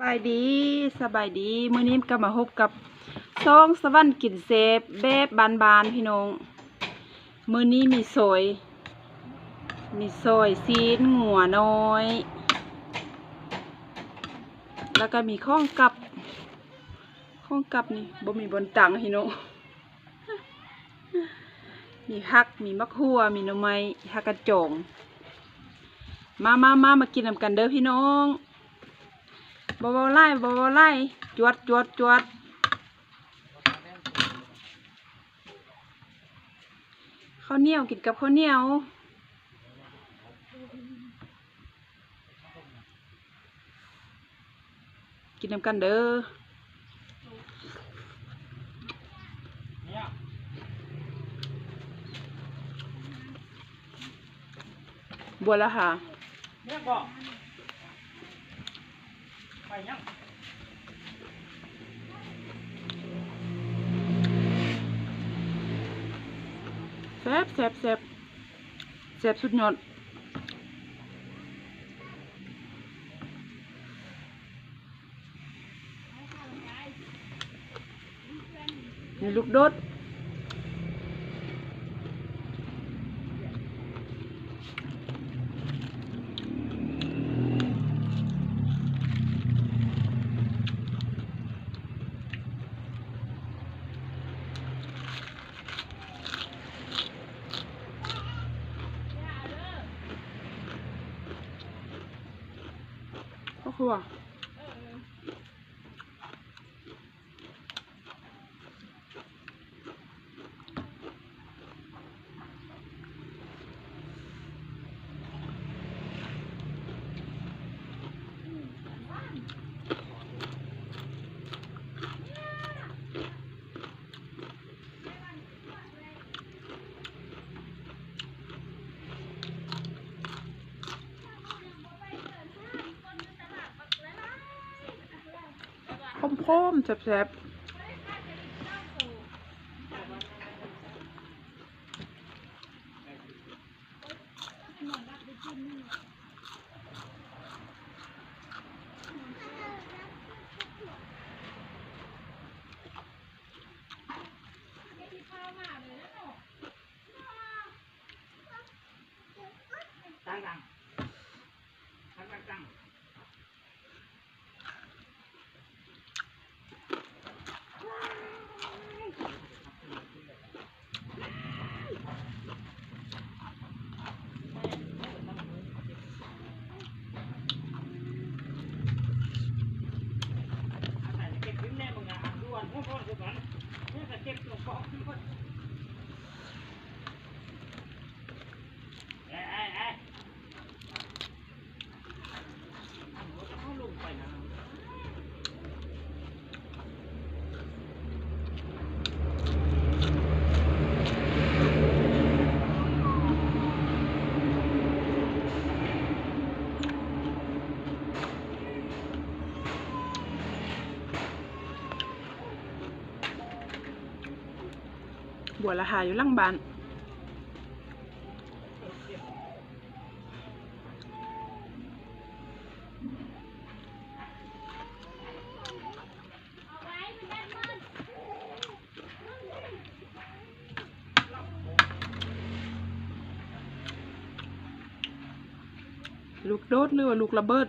บายดีสบายดีมื้อนี้ก็มาพบกับซองสวรรค์กินเซฟแบบบานๆพี่น้องมื้อนี้มีซอยซีนงัวน้อยแล้วก็มีข้องกับนี่บ่มีบนตังพี่น้องมีผักมีมะขั่วมีหน่อไม้ผักกระจงมากินนำกันเด้อพี่น้องบ่ไล่จวดข้าวเหนียวกินกับข้าวเหนียวกินนำกันเด้อบัวละค่ะเนี่ยบอกไปยังแซ่บสุดยอดนี่ลูกโดดก็คือว่าคมๆแซ่บตั้งเก็บทิ้งแน่มึงอ่ะด่วนพ่อก่อนเนี่ยจะเก็บตัวของที่คนเอ้เอาลงไปนะบัวละหาอยู่หลังบ้านลูกโดดหรือว่าลูกระเบิด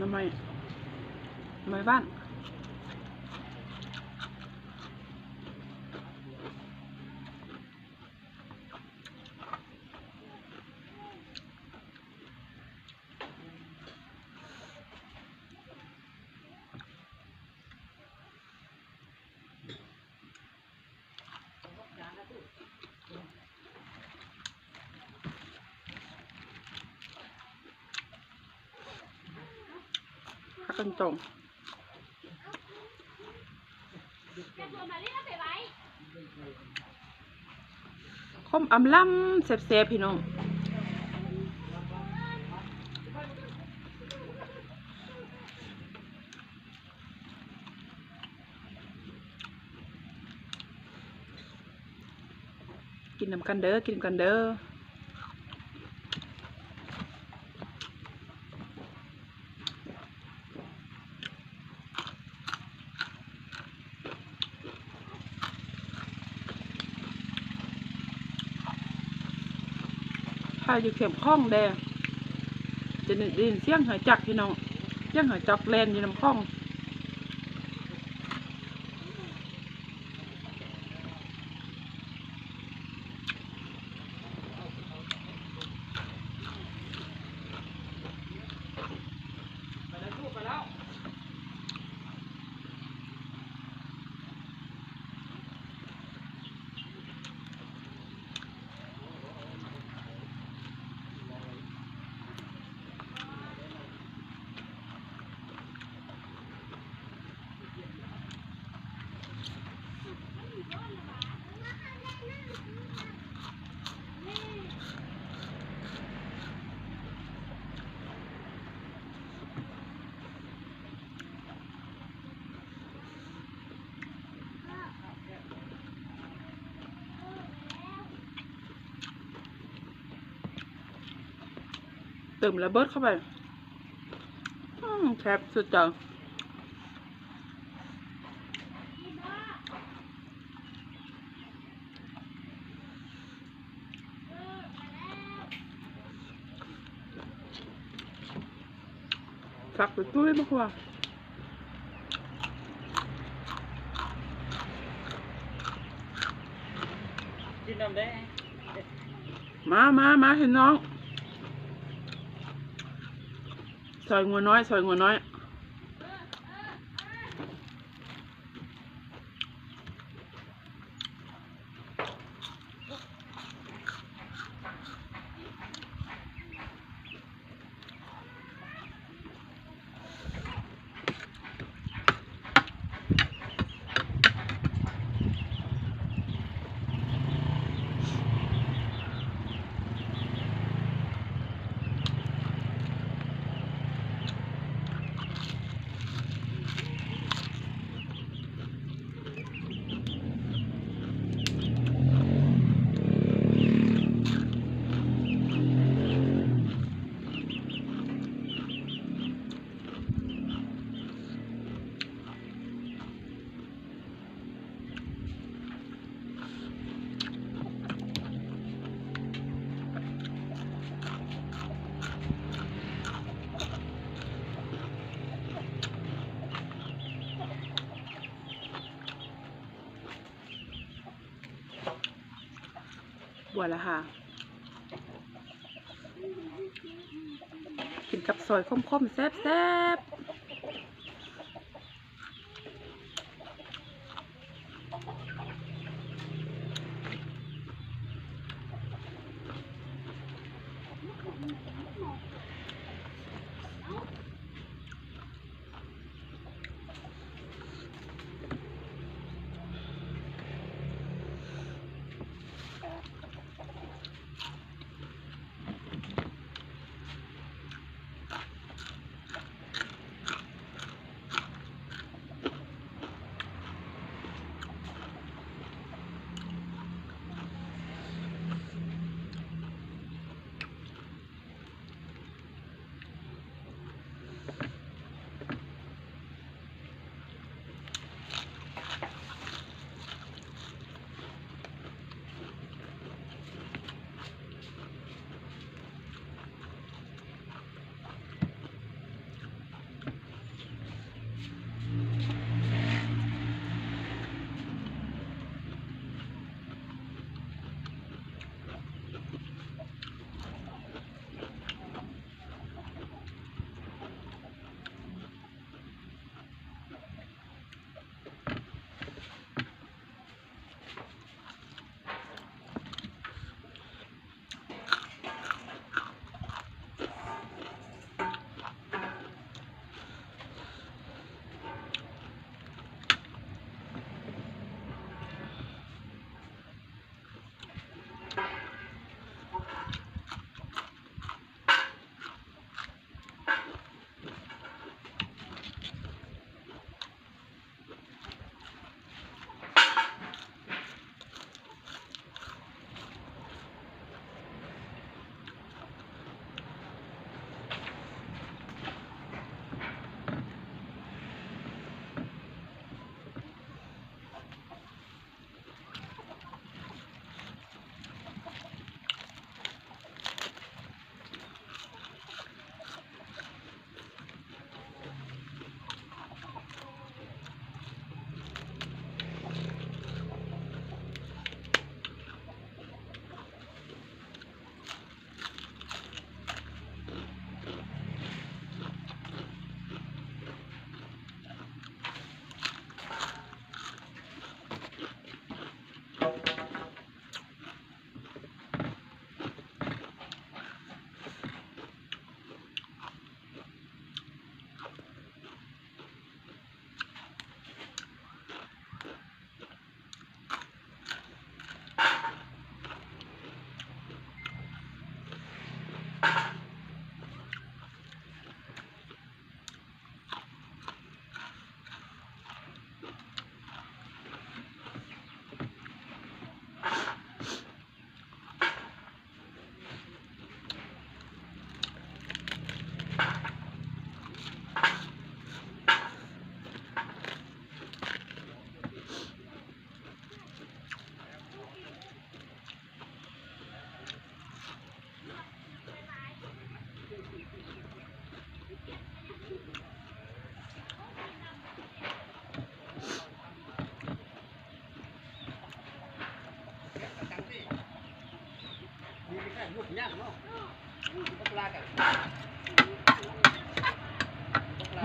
ทำไมบ้าน กันตรงคมอำล้ำเซฟๆพี่น้องกินน้ำกันเด้อกินกันเด้อถ้าอยู่เข็มข้องแดงจะได้ยินเสียงหอยจักพี่น้องเสียงหอยจักแลนอยู่น้ำข้องเติมระเบิดเข้าไปแซ่บสุดจังฝักไปตุ้ยมากกว่ากินน้ำแดง มาเห็นน้องซอยงัวน้อยบัวละค่ะกินกับซอยคมๆแซ่บ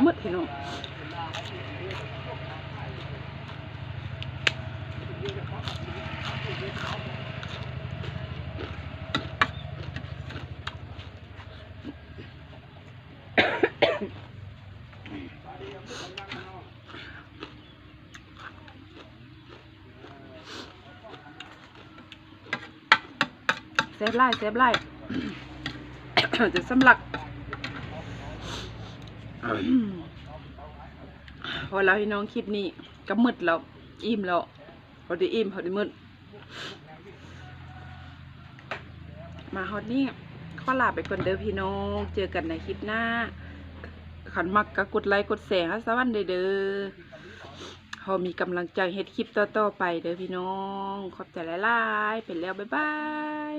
มืดพี่น้องเซฟไล่เซฟไล่ จะสำลัก พอเราให้น้องคลิปนี้ก็มืดแล้วอิ่มแล้วพอได้อิ่มพอได้มืดมาฮอตนี่ขอลาไปก่อนเด้อพี่น้องเจอกันในคลิปหน้าขันมักก็กดไลค์กดแชร์ให้สวัสดีเด้อพอมีกำลังใจเฮ็ดคลิปต่อๆไปเด้อพี่น้องขอบใจหลายๆเป็นแล้วบ๊ายบาย